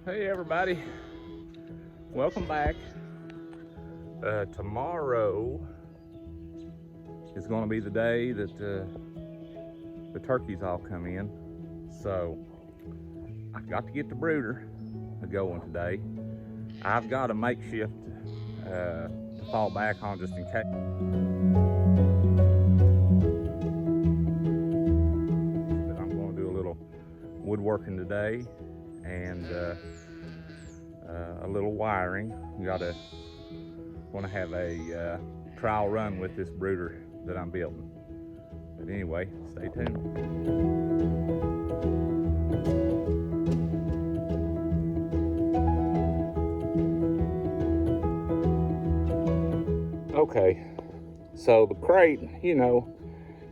Hey everybody, welcome back. Tomorrow is going to be the day that the turkeys all come in. So I got to get the brooder going today. I've got a makeshift to fall back on just in case. But I'm going to do a little woodworking today and a little wiring. Want to have a trial run with this brooder that I'm building. But anyway, stay tuned. Okay, so the crate,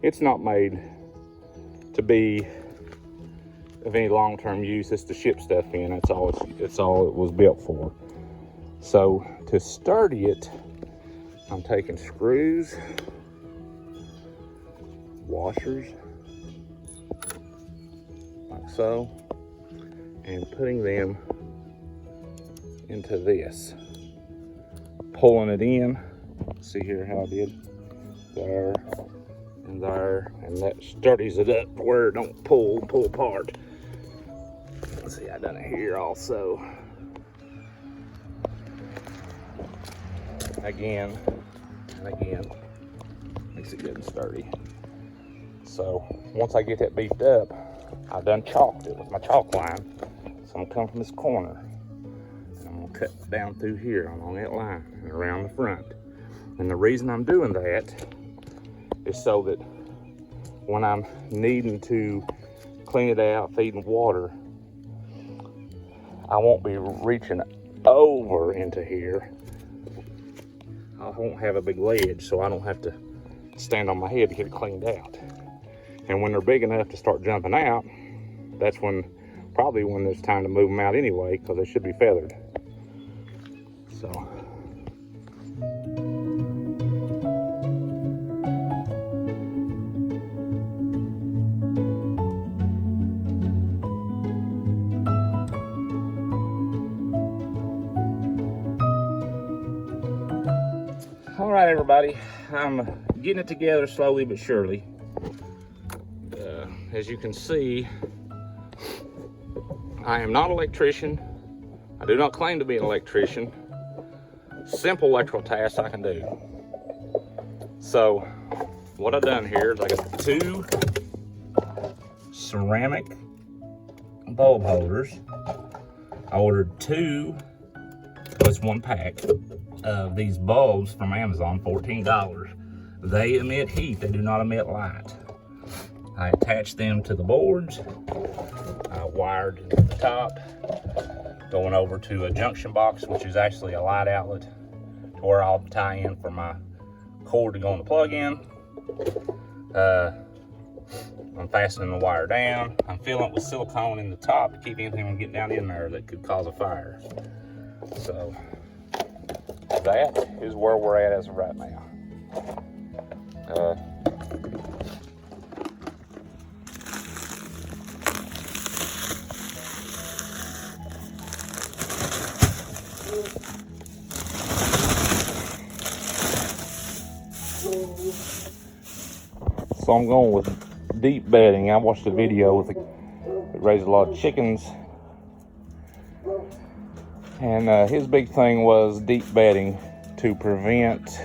it's not made to be of any long-term use. It's to ship stuff in. It's all it was built for. So to sturdy it, I'm taking screws, washers, like so, and putting them into this, pulling it in. See here how I did there and there, and that sturdies it up where it don't pull apart. Let's see, I done it here also. Again and again, makes it good and sturdy. So once I get that beefed up, I done chalked it with my chalk line. So I'm gonna come from this corner and I'm gonna cut down through here along that line and around the front. And the reason I'm doing that is so that when I'm needing to clean it out, feeding water, I won't be reaching over into here. I won't have a big ledge, so I don't have to stand on my head to get it cleaned out. And when they're big enough to start jumping out, that's probably when it's time to move them out anyway, because they should be feathered. So. All right, everybody, I'm getting it together slowly but surely. As you can see, I am not an electrician. I do not claim to be an electrician. Simple electrical tasks I can do. So what I've done here is I got 2 ceramic bulb holders. I ordered 2, plus 1 pack of these bulbs from Amazon, $14. They emit heat, they do not emit light. I attached them to the boards. I wired the top, going over to a junction box, which is actually a light outlet, to where I'll tie in for my cord to go on the plug-in. I'm fastening the wire down. I'm filling it with silicone in the top to keep anything from getting down in there that could cause a fire. So that is where we're at as of right now. So I'm going with deep bedding. I watched a video with it raised a lot of chickens, and his big thing was deep bedding to prevent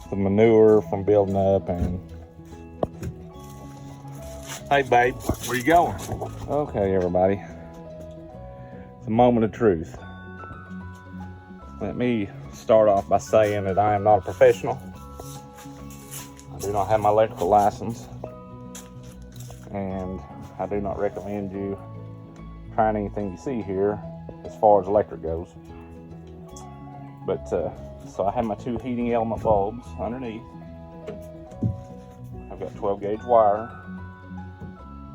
the manure from building up. And hey babe, where you going? Okay everybody, it's a moment of truth. Let me start off by saying that I am not a professional. I do not have my electrical license, and I do not recommend you trying anything you see here as far as electric goes. But so I have my 2 heating element bulbs underneath. I've got 12 gauge wire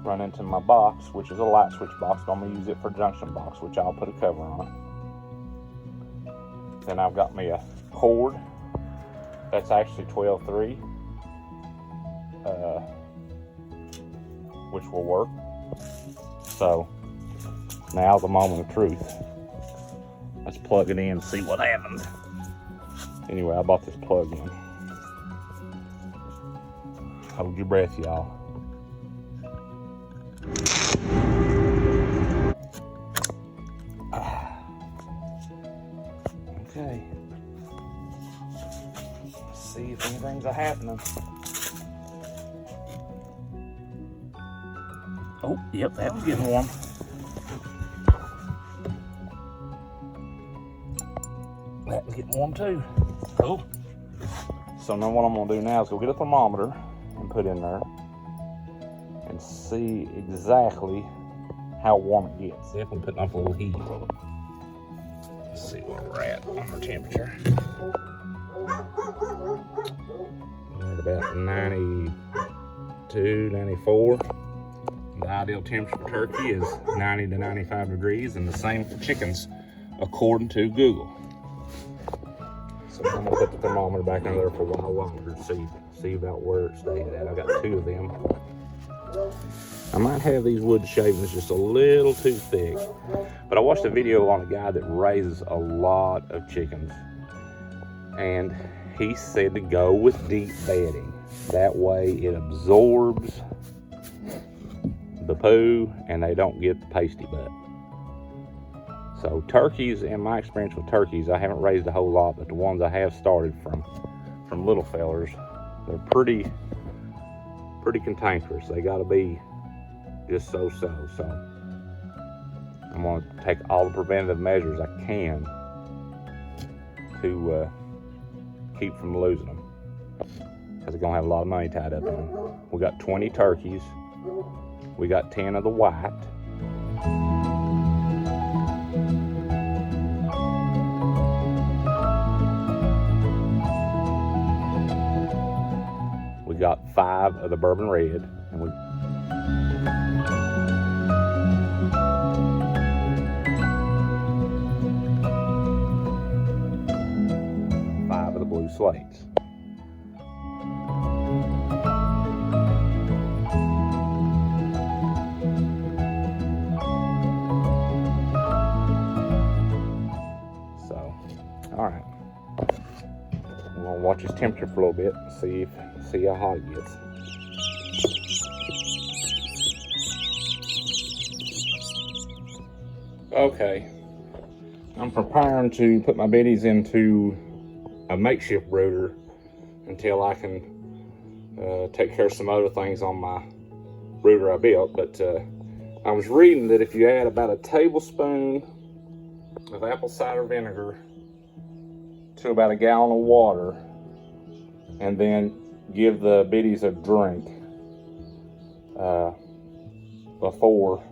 run into my box, which is a light switch box. I'm gonna use it for junction box, which I'll put a cover on. Then I've got me a cord that's actually 12-3, which will work. So now's the moment of truth. Let's plug it in and see what happens. Anyway, I bought this plug in. Hold your breath, y'all. Okay. Let's see if anything's happening. Oh, yep, that was getting warm. That was getting warm too. Cool. So now what I'm gonna do now is go get a thermometer and put in there and see exactly how warm it gets. See if I'm putting up a little heat. Let's see where we're at on our temperature. We're at about 92, 94. The ideal temperature for turkey is 90 to 95 degrees, and the same for chickens, according to Google. So I'm gonna put the thermometer back in there for a while longer to see about where it stayed at. I got 2 of them. I might have these wood shavings just a little too thick, but I watched a video on a guy that raises a lot of chickens, and he said to go with deep bedding. That way it absorbs the poo and they don't get the pasty butt. So turkeys, in my experience with turkeys, I haven't raised a whole lot, but the ones I have started from little fellers, they're pretty cantankerous. They gotta be just so. So I'm gonna take all the preventative measures I can to keep from losing them, because they're gonna have a lot of money tied up in them. We got 20 turkeys. We got 10 of the white. We got 5 of the bourbon red, and we 5 of the blue slates. All right, I'm gonna watch his temperature for a little bit and see how hot it gets. Okay, I'm preparing to put my biddies into a makeshift brooder until I can take care of some other things on my brooder I built. But I was reading that if you add about a tablespoon of apple cider vinegar to about a gallon of water, and then give the biddies a drink before,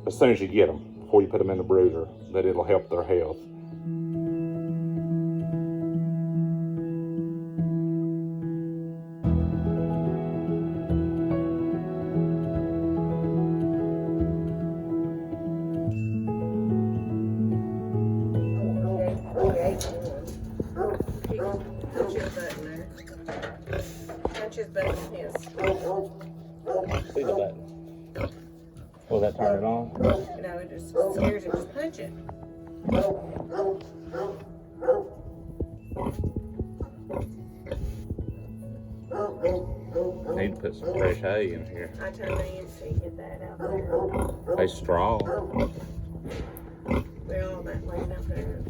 as soon as you get them, before you put them in the brooder, that it'll help their health. Punch his button, yes. See the button. Will that turn it on? No, it just scares him. Just punch it. I need to put some fresh hay in here. I turned the EMC, get that out there. Hay straw. We're all that laying out there.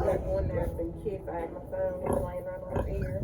That one there, the kid, I had my phone, was laying right on her ear.